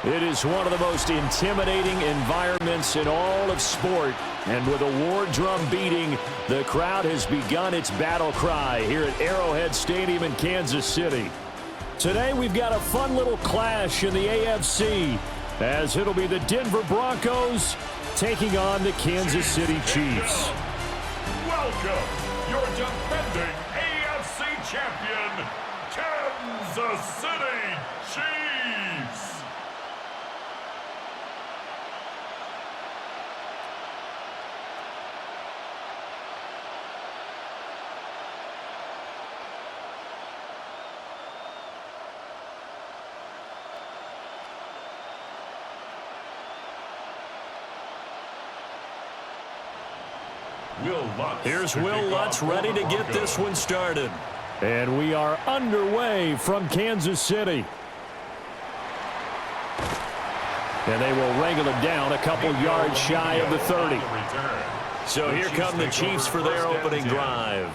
It is one of the most intimidating environments in all of sport. And with a war drum beating, the crowd has begun its battle cry here at Arrowhead Stadium in Kansas City. Today we've got a fun little clash in the AFC, as it'll be the Denver Broncos taking on the Kansas City Chiefs. Welcome, your defending AFC champion, Kansas City Chiefs. Here's Will Lutz ready to get this one started. And we are underway from Kansas City. And they will wrangle it down a couple yards shy of the 30. So here come the Chiefs for their opening drive.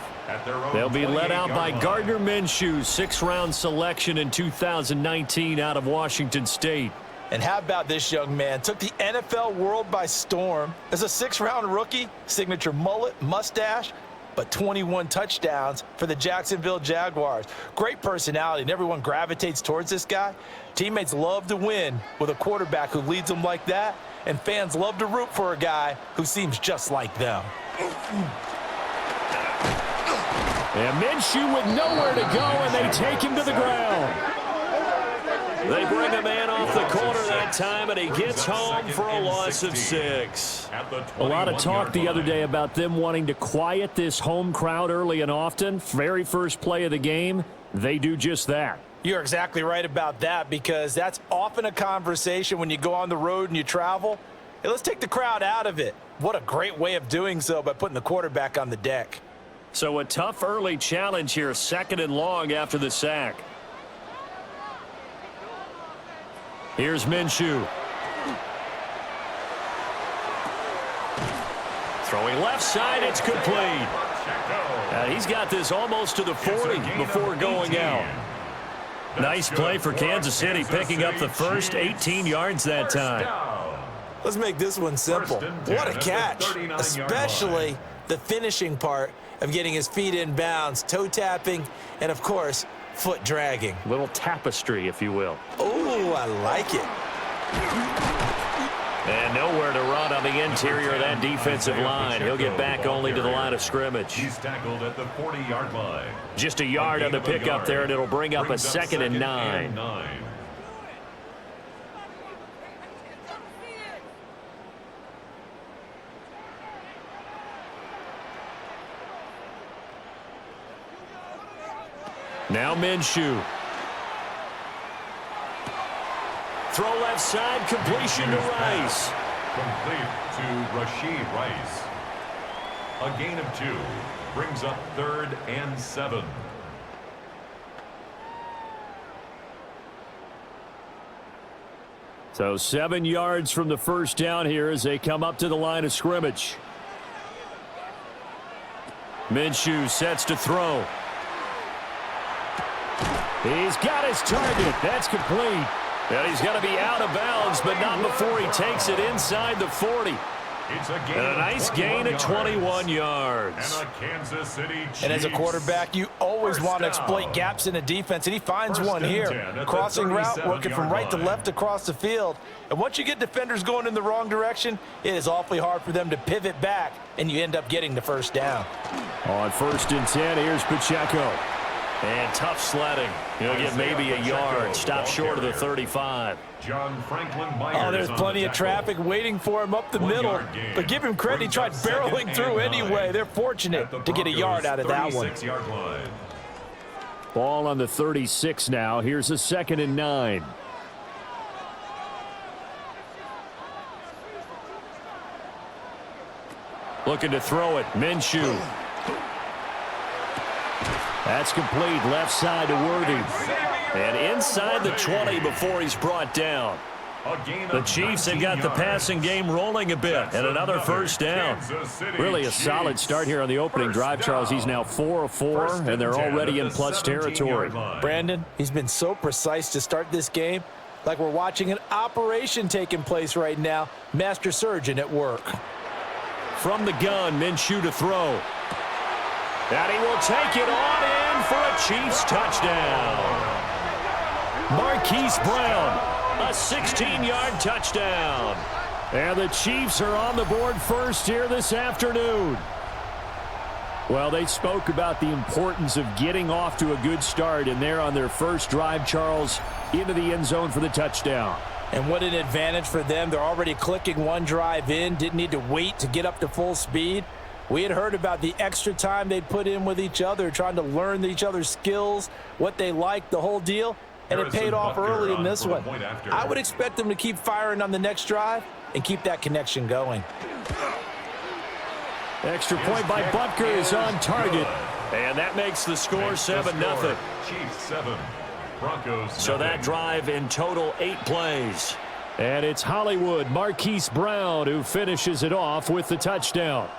They'll be led out by Gardner Minshew, sixth-round selection in 2019 out of Washington State. And how about this young man? Took the NFL world by storm. As a sixth-round rookie, signature mullet, mustache, but 21 touchdowns for the Jacksonville Jaguars. Great personality, and everyone gravitates towards this guy. Teammates love to win with a quarterback who leads them like that, and fans love to root for a guy who seems just like them. And Minshew with nowhere to go, and they take him to the ground. They bring a man off the corner that time, and he gets home for a loss of 6. A lot of talk the other day about them wanting to quiet this home crowd early and often. Very first play of the game, they do just that. You're exactly right about that, because that's often a conversation when you go on the road and you travel. Hey, let's take the crowd out of it. What a great way of doing so by putting the quarterback on the deck. So a tough early challenge here, second and long after the sack. Here's Minshew. Throwing left side, it's complete. He's got this almost to the 40 before going out. Nice play for Kansas City, picking up the first 18 yards that time. Let's make this one simple. What a catch, especially the finishing part of getting his feet in bounds, toe tapping, and of course, foot dragging. Little tapestry, if you will. Oh, I like it. And nowhere to run on the interior of that defensive line. He'll get back only to the line of scrimmage. He's tackled at the 40-yard line. Just a yard on the pickup there, and it'll bring up a second and 9. Now Minshew. Throw left side, completion to Rice. Complete to Rashid Rice. A gain of 2 brings up 3rd and 7. So 7 yards from the first down here as they come up to the line of scrimmage. Minshew sets to throw. He's got his target. That's complete. And he's got to be out of bounds, but not before he takes it inside the 40. It's a nice gain of 21 yards. And a Kansas City Chiefs. And as a quarterback, you always want to exploit gaps in the defense, and he finds one here. Crossing route, working from right to left across the field. And once you get defenders going in the wrong direction, it is awfully hard for them to pivot back, and you end up getting the first down. On 1st and 10, here's Pacheco. And tough sledding. He'll get maybe a yard. Stop short of the 35. John Franklin there's plenty of traffic waiting for him up the middle. But give him credit, he tried barreling through anyway. They're fortunate to get a yard out of that one. Ball on the 36 now. Here's a 2nd and 9. Looking to throw it. Minshew. That's complete. Left side to Worthy. And inside the 20 before he's brought down. The Chiefs have got the passing game rolling a bit, and another first down. Really a solid start here on the opening drive, Charles. He's now 4 of 4, and they're already in plus territory. Brandon, he's been so precise to start this game. like we're watching an operation taking place right now. Master surgeon at work. From the gun, Minshew to throw. And he will take it on in for a Chiefs touchdown. Marquise Brown, a 16-yard touchdown. And the Chiefs are on the board first here this afternoon. Well, they spoke about the importance of getting off to a good start, and they're on their first drive, Charles, into the end zone for the touchdown. And what an advantage for them. They're already clicking one drive in, didn't need to wait to get up to full speed. We had heard about the extra time they'd put in with each other, trying to learn each other's skills, what they liked, the whole deal, and it paid off early in this one. I would expect them to keep firing on the next drive and keep that connection going. Extra point by Butker is on target, and that makes the score 7-0. Chiefs 7, Broncos 0. So that drive in total 8 plays. And it's Hollywood Marquise Brown who finishes it off with the touchdown.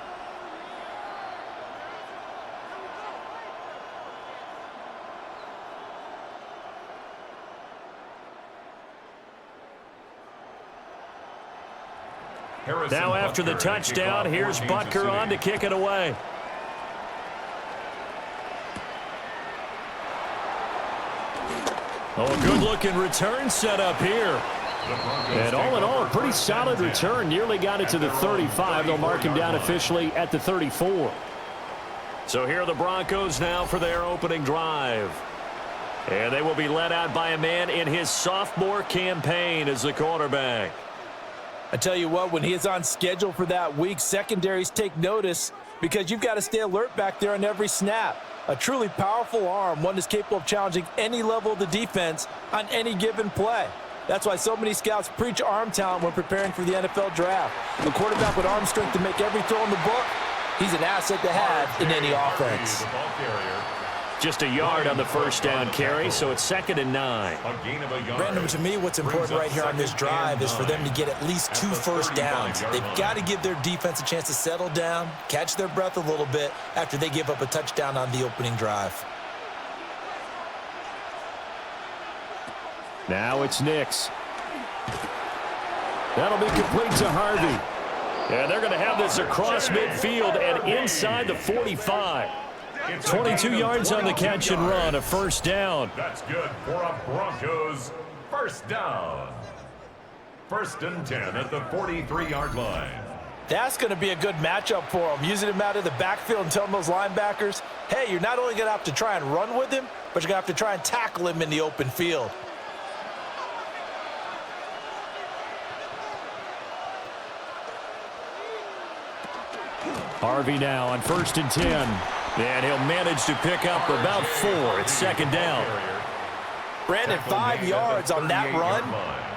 Now after the touchdown, here's Butker on to kick it away. Oh, good-looking return set up here. And all in all, a pretty solid return. Nearly got it to the 35. They'll mark him down officially at the 34. So here are the Broncos now for their opening drive. And they will be led out by a man in his sophomore campaign as the quarterback. I tell you what, when he is on schedule for that week, secondaries take notice because you've got to stay alert back there on every snap. A truly powerful arm, one that's capable of challenging any level of the defense on any given play. That's why so many scouts preach arm talent when preparing for the NFL draft. A quarterback with arm strength to make every throw in the book, he's an asset to have in any offense. Just a yard on the first down carry, so it's 2nd and 9. Brandon, to me, what's important right here on this drive is for them to get at least 2 first downs. They've got to give their defense a chance to settle down, catch their breath a little bit after they give up a touchdown on the opening drive. Now it's Nix. That'll be complete to Harvey. And they're going to have this across midfield and inside the 45. 22 yards on the catch and run, a first down. That's good for a Broncos first down. 1st and 10 at the 43-yard line. That's going to be a good matchup for them, using him out of the backfield and telling those linebackers, hey, you're not only going to have to try and run with him, but you're going to have to try and tackle him in the open field. Harvey now on 1st and 10. And he'll manage to pick up about 4. It's 2nd down. Brandon, 5 yards on that run.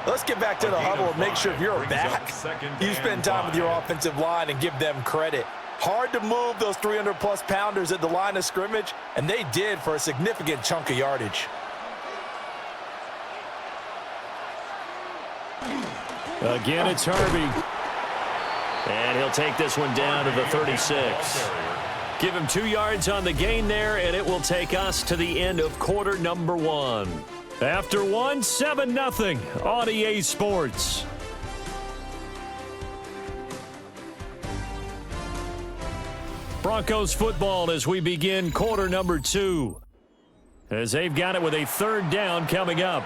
Let's get back to the huddle and make sure if you're a back, you spend time with your offensive line and give them credit. Hard to move those 300-plus pounders at the line of scrimmage, and they did for a significant chunk of yardage. Again, it's Harvey. And he'll take this one down to the 36. Give him 2 yards on the gain there, and it will take us to the end of quarter number 1. After 1, 7-0 on EA Sports. Broncos football as we begin quarter number 2. As they've got it with a 3rd down coming up.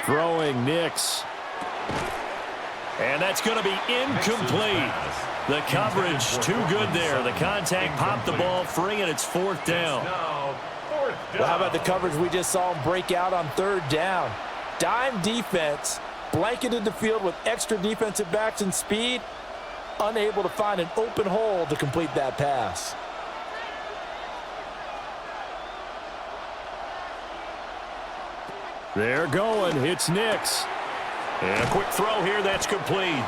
Throwing Nix. And that's going to be incomplete. The coverage too good there. The contact popped the ball free, and it's 4th down. Well, how about the coverage we just saw him break out on 3rd down? Dime defense, blanketed the field with extra defensive backs and speed, unable to find an open hole to complete that pass. They're going. It's Nix. And a quick throw here that's complete.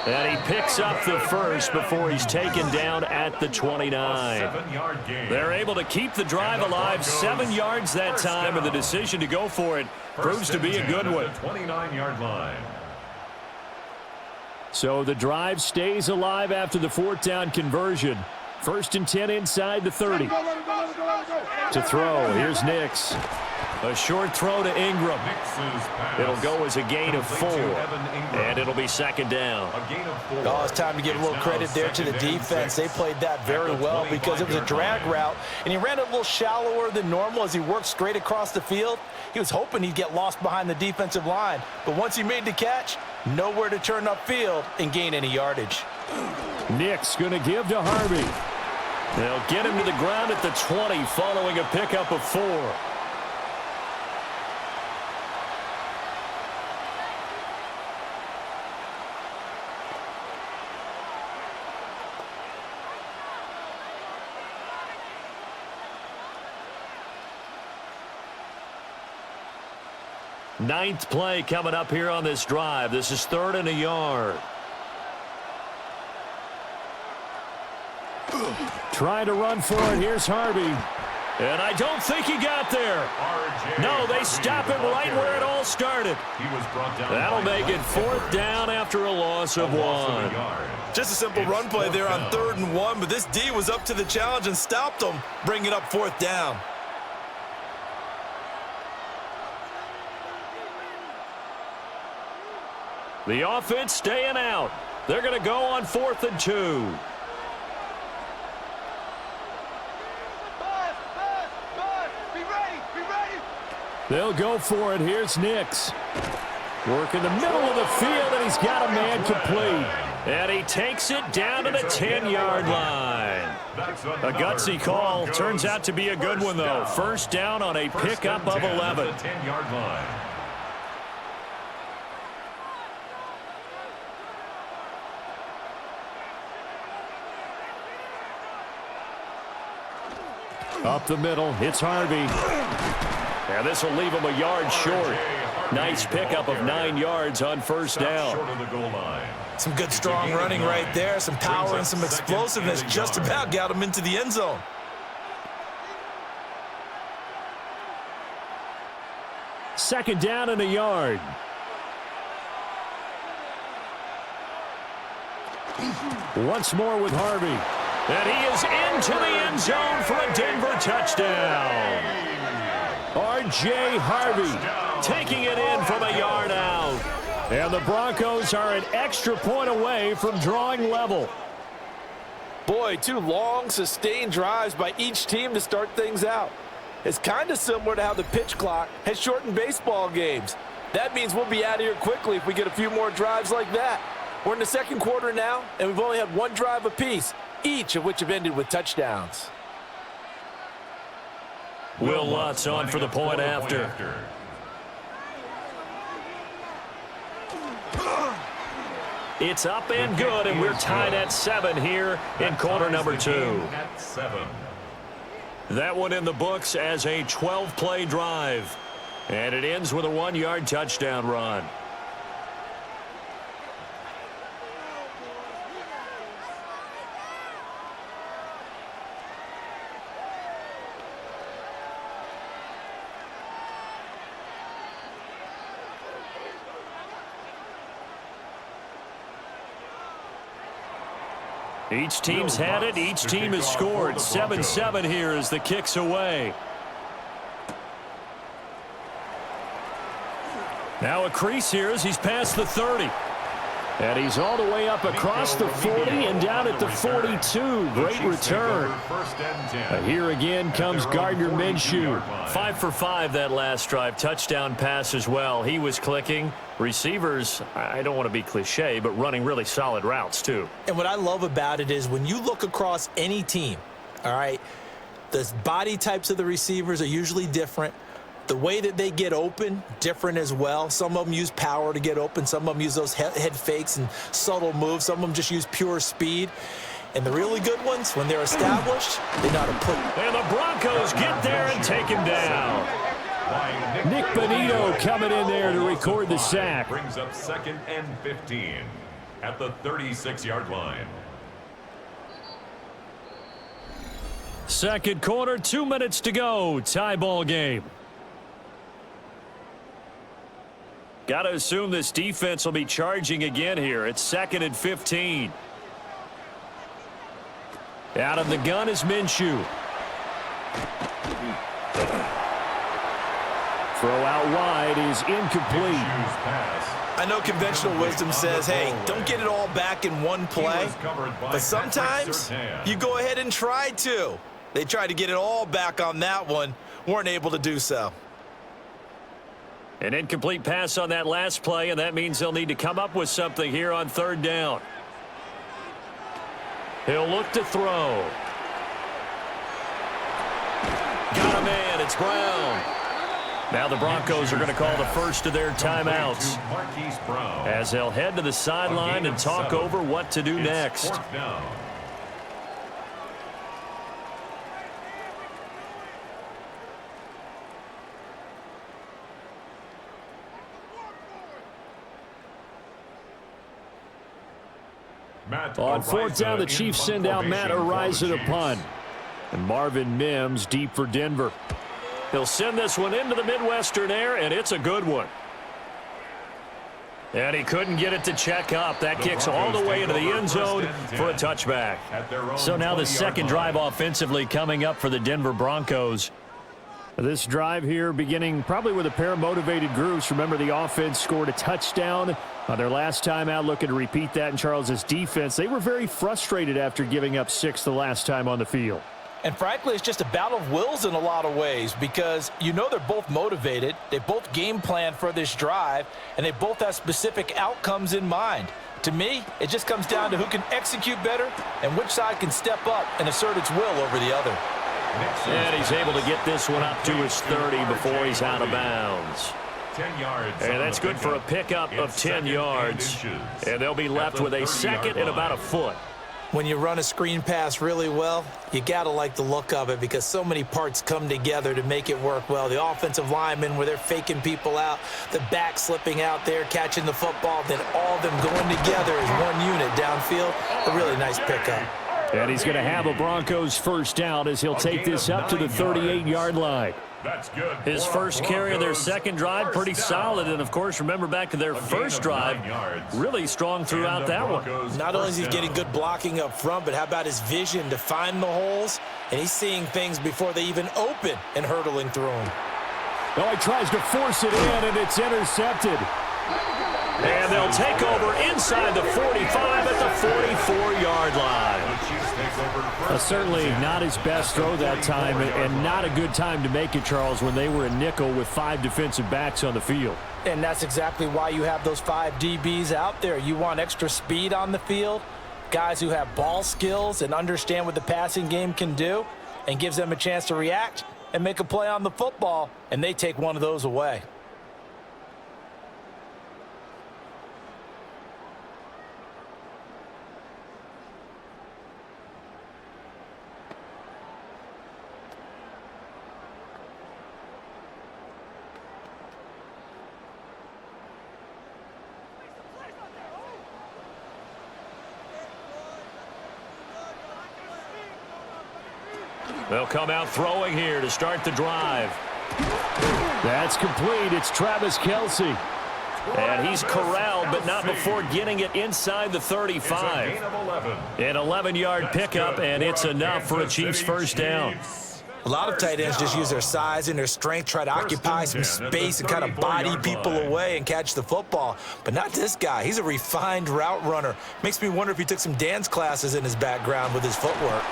And he picks up the first before he's taken down at the 29. They're able to keep the drive alive. 7 yards that time, and the decision to go for it proves to be a good one. 29-yard line. So the drive stays alive after the 4th down conversion. First and 10 inside the 30. To throw, here's Nix. A short throw to Ingram. It'll go as a gain of 4. And it'll be second down. Oh, it's time to give a little credit there to the defense. They played that very well because it was a drag route, and he ran it a little shallower than normal as he worked straight across the field. He was hoping he'd get lost behind the defensive line, but once he made the catch, nowhere to turn upfield and gain any yardage. Nix going to give to Harvey. They'll get him to the ground at the 20 following a pickup of 4. Ninth play coming up here on this drive. This is 3rd and a yard. Trying to run for it. Here's Harvey. And I don't think he got there. No, they stop him right where it all started. That'll make it 4th down after a loss of 1. Just a simple run play there on 3rd and 1, but this D was up to the challenge and stopped him, bringing up 4th down. The offense staying out. They're going to go on 4th and 2. They'll go for it. Here's Nix. Work in the middle of the field, and he's got a man complete. And he takes it down to the 10-yard line. A gutsy call. Turns out to be a good one, though. First down on a pickup of 11. 10-yard line. Up the middle, it's Harvey. And this will leave him a yard short. Nice pickup of 9 yards on first down. Some good strong running right there. Some power and some explosiveness just about got him into the end zone. Second down and a yard. Once more with Harvey. And he is into the end zone for a Denver touchdown. R.J. Harvey taking it in from a yard out. And the Broncos are an extra point away from drawing level. Boy, 2 long, sustained drives by each team to start things out. It's kind of similar to how the pitch clock has shortened baseball games. That means we'll be out of here quickly if we get a few more drives like that. We're in the second quarter now, and we've only had 1 drive apiece, each of which have ended with touchdowns. Will Lutz on for the point after. It's up and good, and we're tied at 7 here in quarter number 2. That one in the books as a 12-play drive. And it ends with a 1-yard touchdown run. Each team's had it. Each team has scored. 7-7 here as the kick's away. Now a crease here as he's past the 30. And he's all the way up across the 40 and down at the 42. Great return. Here again comes Gardner Minshew. 5 for 5 that last drive. Touchdown pass as well. He was clicking. Receivers, I don't want to be cliche, but running really solid routes too. And what I love about it is when you look across any team, all right, the body types of the receivers are usually different. The way that they get open, different as well. Some of them use power to get open. Some of them use those head fakes and subtle moves. Some of them just use pure speed. And the really good ones, when they're established, they know how to put. And the Broncos get there and take him down. Nick Benito coming in there to record the sack. Brings up 2nd and 15 at the 36-yard line. Second quarter, 2 minutes to go. Tie ball game. Got to assume this defense will be charging again here. It's 2nd and 15. Out of the gun is Minshew. Throw out wide is incomplete. I know conventional wisdom says, hey, don't get it all back in one play, but sometimes you go ahead and try to. They tried to get it all back on that one, weren't able to do so. An incomplete pass on that last play, and that means they'll need to come up with something here on third down. He'll look to throw. Got a man, it's Brown. Now the Broncos are going to call the first of their timeouts as they'll head to the sideline and talk over what to do next. On fourth down, the Chiefs send out Matt Araiza to punt. And Marvin Mims deep for Denver. He'll send this one into the Midwestern air, and it's a good one. And he couldn't get it to check up. That kicks all the way into the end zone for a touchback. So now the second drive offensively coming up for the Denver Broncos. This drive here beginning probably with a pair of motivated groups. Remember, the offense scored a touchdown on their last time out, looking to repeat that in Charles's defense. They were very frustrated after giving up 6 the last time on the field. And frankly, it's just a battle of wills in a lot of ways because you know they're both motivated. They both game plan for this drive, and they both have specific outcomes in mind. To me, it just comes down to who can execute better and which side can step up and assert its will over the other. And he's able to get this one up to his 30 before he's out of bounds. 10 yards. And that's good for a pickup of 10 yards. And they'll be left with a second and about a foot. When you run a screen pass really well, you got to like the look of it because so many parts come together to make it work well. The offensive linemen where they're faking people out, the back slipping out there, catching the football, then all of them going together as one unit downfield. A really nice pickup. And he's going to have a Broncos first down as he'll take this up to the 38-yard line. That's good. His first carry of their second drive, pretty solid. And, of course, remember back to their first drive, really strong throughout that one. Not only is he getting good blocking up front, but how about his vision to find the holes? And he's seeing things before they even open and hurdling through them. Oh, he tries to force it in, and it's intercepted. And they'll take over inside the 45 at the 44-yard line. Certainly not his best throw that time, and not a good time to make it, Charles, when they were a nickel with 5 defensive backs on the field. And that's exactly why you have those 5 DBs out there. You want extra speed on the field, guys who have ball skills and understand what the passing game can do, and gives them a chance to react and make a play on the football, and they take one of those away. They'll come out throwing here to start the drive. That's complete. It's Travis Kelce. And he's corralled, but not before getting it inside the 35. An 11-yard pickup, and it's enough for a Chiefs first down. A lot of tight ends just use their size and their strength, try to occupy some space and kind of body people away and catch the football. But not this guy. He's a refined route runner. Makes me wonder if he took some dance classes in his background with his footwork.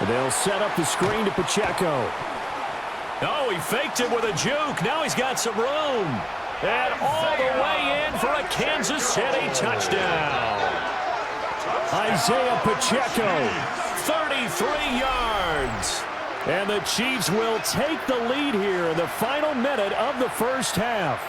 They'll set up the screen to Pacheco. Oh, he faked it with a juke. Now he's got some room. And all the way in for a Kansas City touchdown. Isaiah Pacheco, 33 yards. And the Chiefs will take the lead here in the final minute of the first half.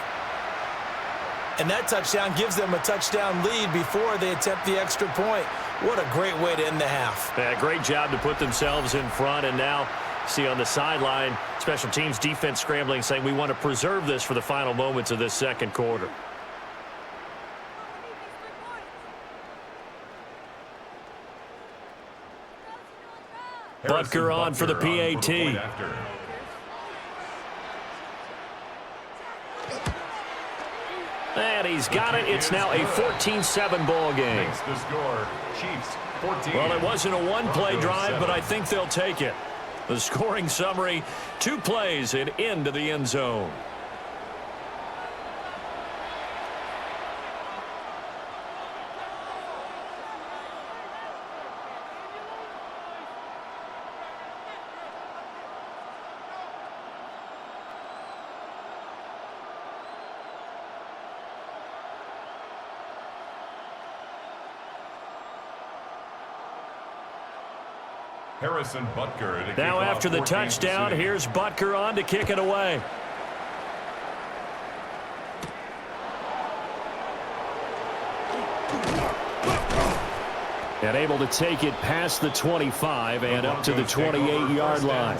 And that touchdown gives them a touchdown lead before they attempt the extra point. What a great way to end the half. Yeah, great job to put themselves in front. And now, see on the sideline, special teams defense scrambling, saying we want to preserve this for the final moments of this second quarter. Butker on for the PAT. And he's he's got it. It's now a 14-7 ball game. Makes the score, Chiefs 14. Well, it wasn't a one-play drive, but I think they'll take it. The scoring summary, 2 plays and into the end zone. Harrison Butker to Now kick after off the 14-6. touchdown, here's Butker on to kick it away. And able to take it past the 25 and up to the 28-yard line.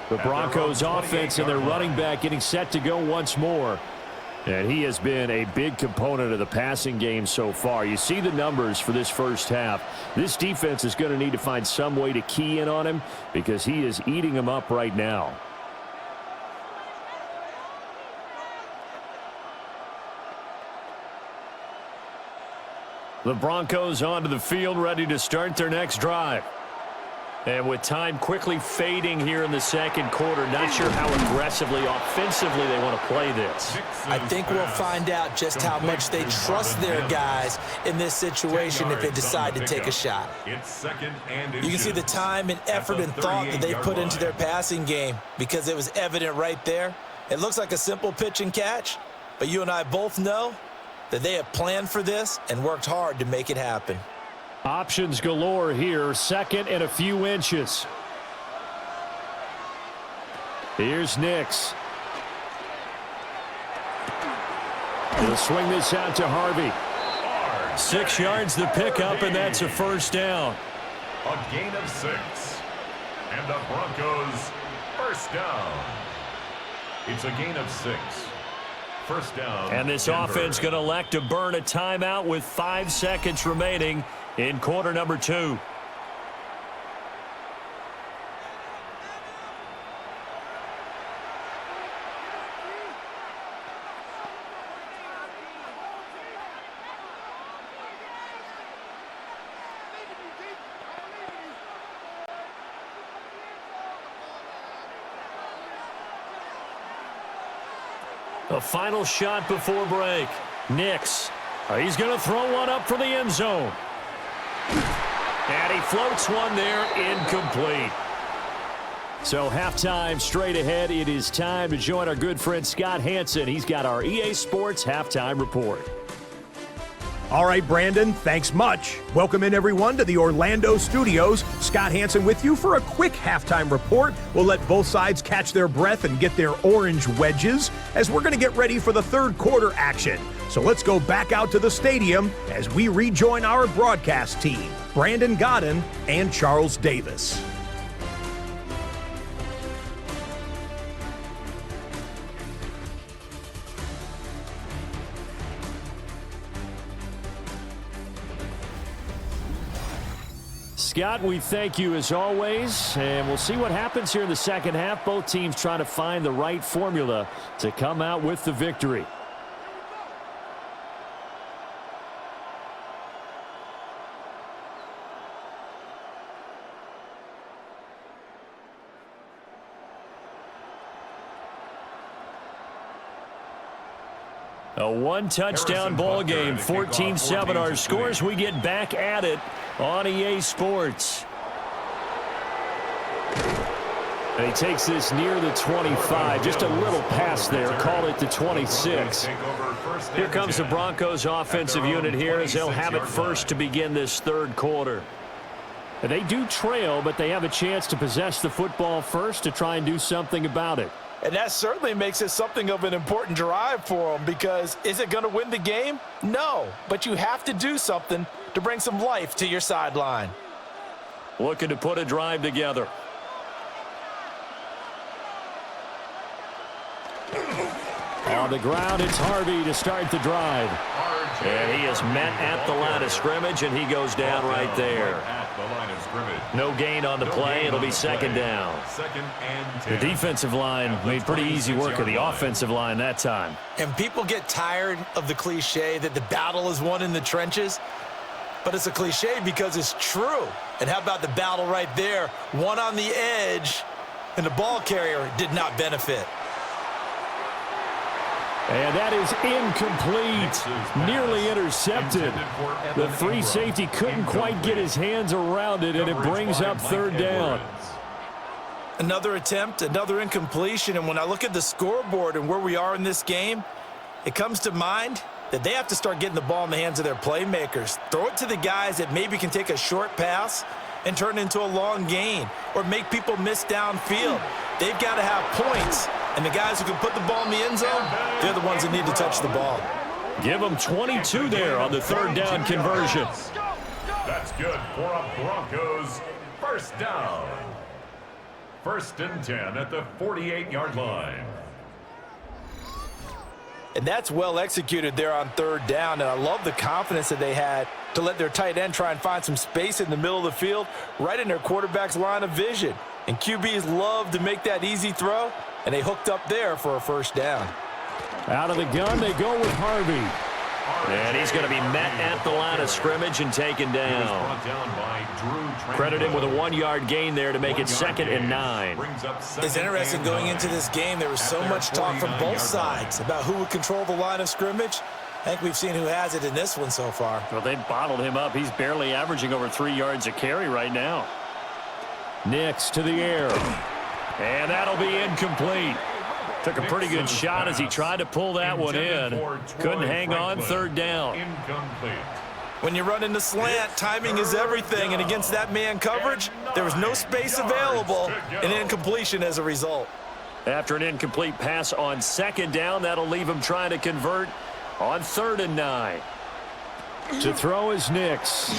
The Broncos offense and their running back getting set to go once more. And he has been a big component of the passing game so far. You see the numbers for this first half. This defense is going to need to find some way to key in on him because he is eating them up right now. The Broncos onto the field, ready to start their next drive. And with time quickly fading here in the second quarter, not sure how aggressively, offensively they want to play this. I think we'll find out just how much they trust their guys in this situation if they decide to take a shot. It's second and You can see the time and effort and thought that they put into their passing game because it was evident right there. It looks like a simple pitch and catch, but you and I both know that they have planned for this and worked hard to make it happen. Options galore here, second and a few inches. Here's Nix. He'll swing this out to Harvey. 6 yards the pickup, and that's a first down. A gain of 6. And the Broncos first down. It's a gain of 6. First down. And this Denver. offense going to elect to burn a timeout with 5 seconds remaining in quarter number 2. A final shot before break. Nix. He's going to throw one up for the end zone. And he floats one there, incomplete. So halftime straight ahead. It is time to join our good friend Scott Hanson. He's got our EA Sports halftime report. All right, Brandon, thanks much. Welcome in, everyone, to the Orlando studios. Scott Hanson with you for a quick halftime report. We'll let both sides catch their breath and get their orange wedges as we're going to get ready for the third quarter action. So let's go back out to the stadium as we rejoin our broadcast team, Brandon Godden and Charles Davis. Scott, we thank you as always, and we'll see what happens here in the second half. Both teams trying to find the right formula to come out with the victory. A one-touchdown ball game, 14-7 our scores. We get back at it on EA Sports. And he takes this near the 25. Just a little pass there. Call it the 26. Here comes the Broncos offensive unit here as they'll have it first to begin this third quarter. And they do trail, but they have a chance to possess the football first to try and do something about it. And that certainly makes it something of an important drive for them because is it going to win the game? No, but you have to do something to bring some life to your sideline. Looking to put a drive together. On the ground, it's Harvey to start the drive. And he is met at the line of scrimmage, and he goes down right there. the line of scrimmage. No gain on the play. It'll be second down. Second and 10. The defensive line made pretty easy work of the offensive line that time. And people get tired of the cliche that the battle is won in the trenches. But it's a cliche because it's true. And how about the battle right there? One on the edge, and the ball carrier did not benefit. And that is incomplete, nearly intercepted. The free safety couldn't quite get his hands around it, and it brings up third down. Another attempt, another incompletion, and when I look at the scoreboard and where we are in this game, it comes to mind that they have to start getting the ball in the hands of their playmakers. Throw it to the guys that maybe can take a short pass and turn it into a long gain or make people miss downfield. They've got to have points. And the guys who can put the ball in the end zone, they're the ones that need to touch the ball. Give them 22 there on the third down conversion. That's good for a Broncos first down. First and 10 at the 48-yard line. And that's well executed there on third down. And I love the confidence that they had to let their tight end try and find some space in the middle of the field, right in their quarterback's line of vision. And QBs love to make that easy throw. And they hooked up there for a first down. Out of the gun, they go with Harvey. And he's going to be met at the line of scrimmage and taken down. Credit him with a 1-yard gain there to make it second and 9. It's interesting going into this game. There was so much talk from both sides about who would control the line of scrimmage. I think we've seen who has it in this one so far. Well, they bottled him up. He's barely averaging over 3 yards a carry right now. Nix to the air. And that'll be incomplete. Took a pretty good shot as he tried to pull that one in. Couldn't hang on, third down. When you run in the slant, timing is everything. And against that man coverage, there was no space available, and incompletion as a result. After an incomplete pass on second down, that'll leave him trying to convert on third and 9. To throw is Nix.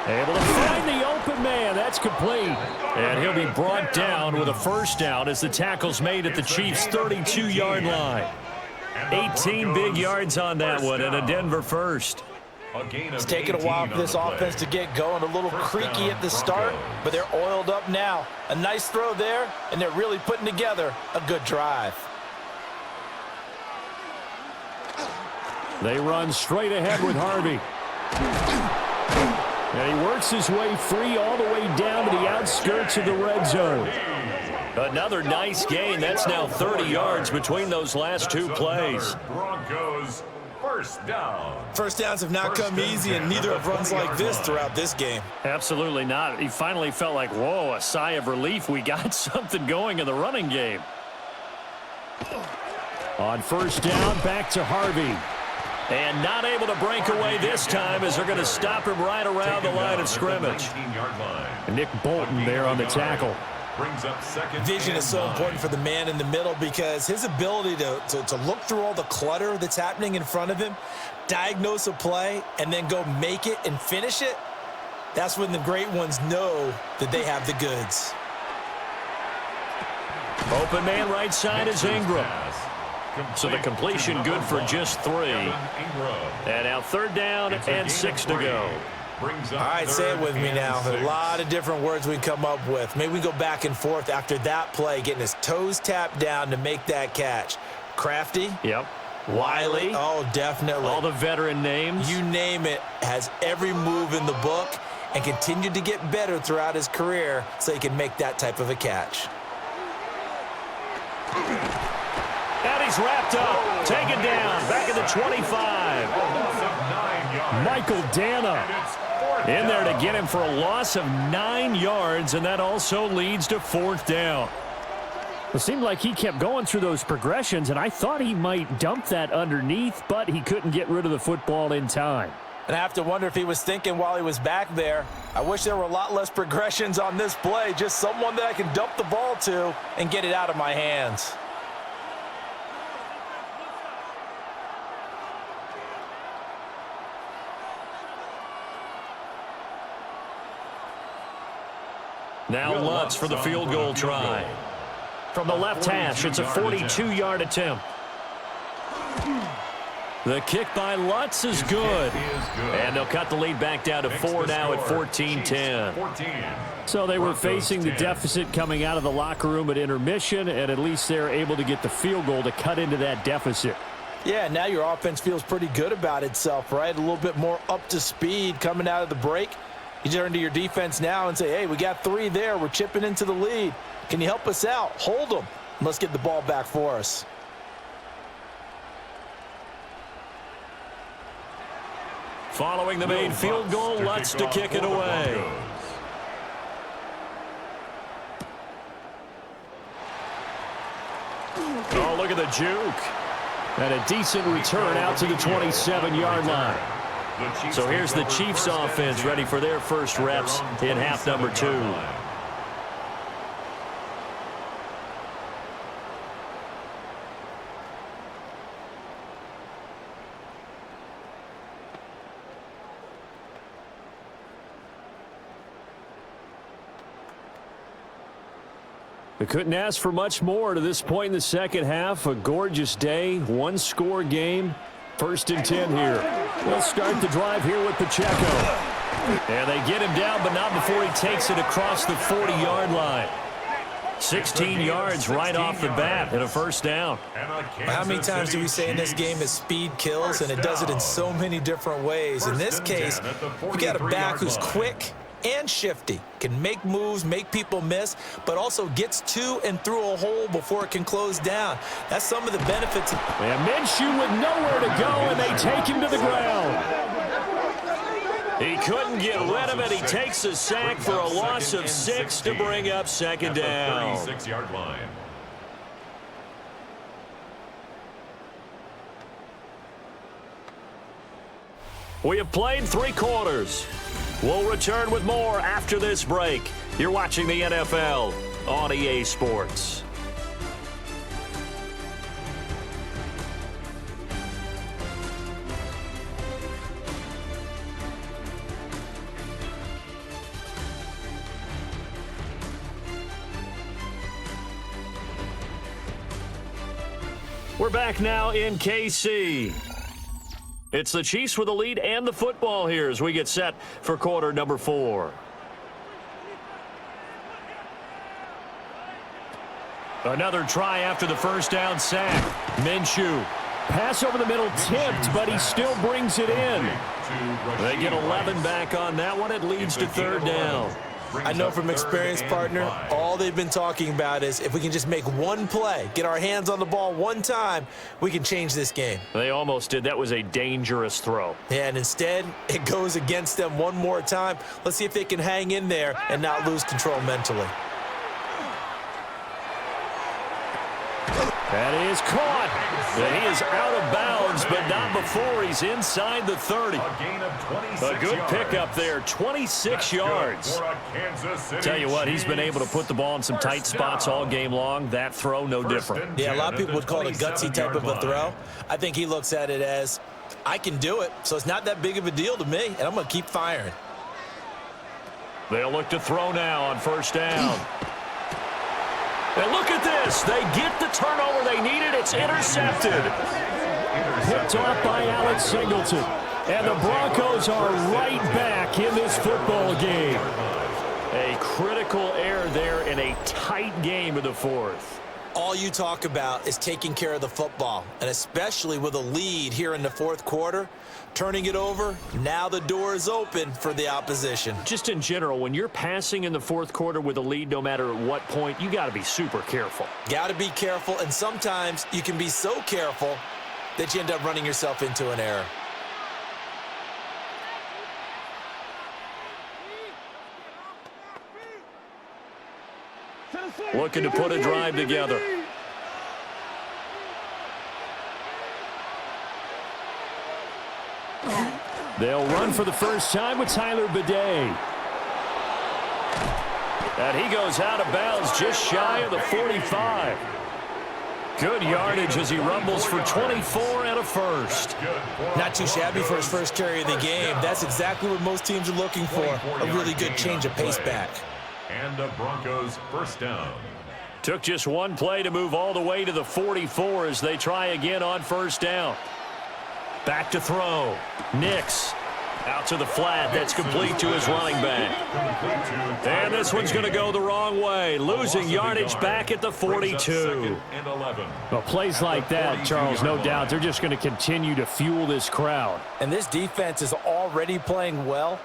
Able to find the open man. That's complete. And he'll be brought down with a first down as the tackle's made at the Chiefs' 32-yard line. 18 big yards on that one and a Denver first. It's taken a while for this offense to get going. A little creaky at the start, but they're oiled up now. A nice throw there, and they're really putting together a good drive. They run straight ahead with Harvey. And he works his way free all the way down to the outskirts of the red zone. Another nice gain. That's now 30 yards between those last two plays. Broncos first down. First downs have not come easy, and neither have runs like this throughout this game. Absolutely not. He finally felt like, whoa, a sigh of relief. We got something going in the running game. On first down, back to Harvey. And not able to break away this time as they're going to stop him right around the line of scrimmage. Nick Bolton there on the tackle. Vision is so important for the man in the middle because his ability to look through all the clutter that's happening in front of him, diagnose a play, and then go make it and finish it, that's when the great ones know that they have the goods. Open man right side is Ingram. So the completion good for just 3. And now third down and 6 to go. All right, say it with me now. There are a lot of different words we can come up with. Maybe we go back and forth after that play, getting his toes tapped down to make that catch. Crafty. Yep. Wiley. Oh, definitely. All the veteran names. You name it. Has every move in the book and continued to get better throughout his career so he can make that type of a catch. And he's wrapped up, taken down, back at the 25. Michael Dana in there to get him for a loss of 9 yards, and that also leads to fourth down. It seemed like he kept going through those progressions, and I thought he might dump that underneath, but he couldn't get rid of the football in time. And I have to wonder if he was thinking while he was back there, I wish there were a lot less progressions on this play, just someone that I can dump the ball to and get it out of my hands. Now Lutz for the field goal try. From the left hash, it's a 42-yard attempt. The kick by Lutz is good. And they'll cut the lead back down to 4 now at 14-10. So they were facing the deficit coming out of the locker room at intermission, and at least they're able to get the field goal to cut into that deficit. Yeah, now your offense feels pretty good about itself, right? A little bit more up to speed coming out of the break. You turn to your defense now and say, hey, we got 3 there. We're chipping into the lead. Can you help us out? Hold them. Let's get the ball back for us. Following the made field goal, Lutz to kick it away. Oh, look at the juke. And a decent return out to the 27-yard line. So here's the Chiefs offense ready for their first reps in half number 2. We couldn't ask for much more to this point in the second half. A gorgeous day, 1-score game. 1st and 10 here. They'll start the drive here with Pacheco. And they get him down, but not before he takes it across the 40-yard line. 16 yards right off the bat and a first down. How many times do we say in this game that speed kills, and it does it in so many different ways? In this case, you got a back who's quick and shifty, can make moves, make people miss, but also gets to and through a hole before it can close down. That's some of the benefits. And Minshew with nowhere to go, and they take him to the ground. He couldn't get rid of it. He takes a sack for a loss of 6 to bring up second down. 36-yard line. We have played 3 quarters. We'll return with more after this break. You're watching the NFL on EA Sports. We're back now in KC. It's the Chiefs with the lead and the football here as we get set for quarter number 4. Another try after the first down sack. Minshew. Pass over the middle tipped, but he still brings it in. They get 11 back on that one. It leads to 3rd down. I know from experience, partner, all they've been talking about is if we can just make one play, get our hands on the ball one time, we can change this game. They almost did. That was a dangerous throw. Yeah, and instead, it goes against them one more time. Let's see if they can hang in there and not lose control mentally. That is caught. And he is out of bounds, but not before he's inside the 30. A good pickup there, 26 yards. Tell you what, he's been able to put the ball in some tight spots all game long. That throw, no different. Yeah, a lot of people would call it a gutsy type of a throw. I think he looks at it as, I can do it, so it's not that big of a deal to me, and I'm going to keep firing. They'll look to throw now on first down. And look at this. They get the turnover they needed. It's intercepted. Picked off by Alex Singleton. And the Broncos are right back in this football game. A critical error there in a tight game in the 4th. All you talk about is taking care of the football, and especially with a lead here in the 4th quarter, turning it over, now the door is open for the opposition. Just in general, when you're passing in the 4th quarter with a lead, no matter at what point, you got to be super careful. Got to be careful, and sometimes you can be so careful that you end up running yourself into an error. Looking to put a drive together. They'll run for the first time with Tyler Bidet. And he goes out of bounds just shy of the 45. Good yardage as he rumbles for 24 and a first. Not too shabby for his first carry of the game. That's exactly what most teams are looking for. A really good change of pace back. And the Broncos first down. Took just one play to move all the way to the 44 as they try again on first down. Back to throw. Nix. Out to the flat. That's complete to his running back. And this one's going to go the wrong way. Losing yardage back at the 42. Well, plays like that, Charles, no doubt, they're just going to continue to fuel this crowd. And this defense is already playing well,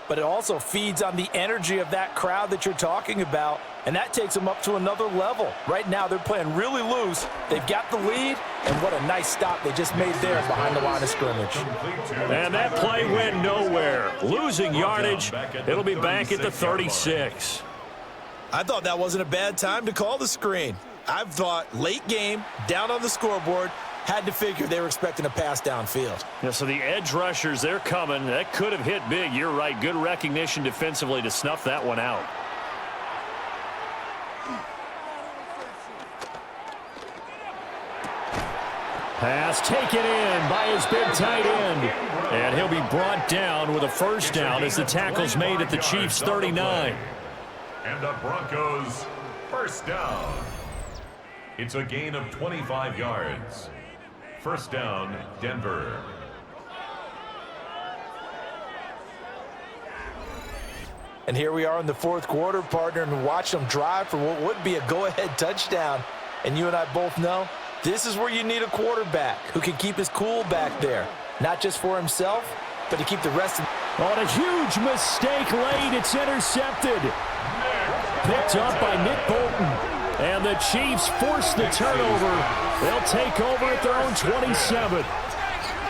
but it also feeds on the energy of that crowd that you're talking about, and that takes them up to another level. Right now, they're playing really loose. They've got the lead, and what a nice stop they just made there behind the line of scrimmage. And that play went nowhere. Losing yardage, it'll be back at the 36. I thought that wasn't a bad time to call the screen. I've thought late game, down on the scoreboard, had to figure they were expecting a pass downfield. Yeah, so the edge rushers, they're coming. That could have hit big. You're right. Good recognition defensively to snuff that one out. Pass taken in by his big tight end. And he'll be brought down with a first down as the tackle's made at the Chiefs' 39. And the Broncos first down. It's a gain of 25 yards. First down, Denver. And here we are in the fourth quarter, partner, and watch them drive for what would be a go-ahead touchdown. And you and I both know this is where you need a quarterback who can keep his cool back there, not just for himself, but to keep the rest of On a huge mistake late, it's intercepted. Picked up by Nick Bolton. And the Chiefs force the turnover. They'll take over at their own 27.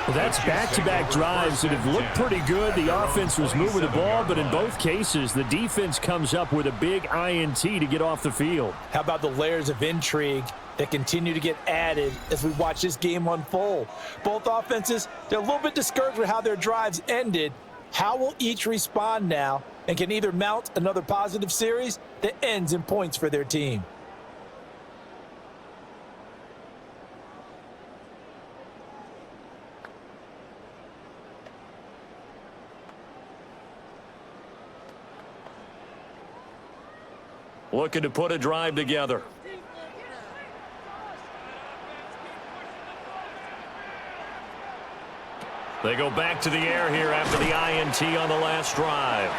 Well, that's back-to-back drives that have looked pretty good. The offense was moving the ball, but in both cases, the defense comes up with a big INT to get off the field. How about the layers of intrigue that continue to get added as we watch this game unfold? Both offenses, they're a little bit discouraged with how their drives ended. How will each respond now and can either mount another positive series that ends in points for their team? Looking to put a drive together. They go back to the air here after the INT on the last drive.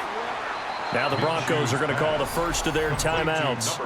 Now the Broncos are going to call the first of their timeouts.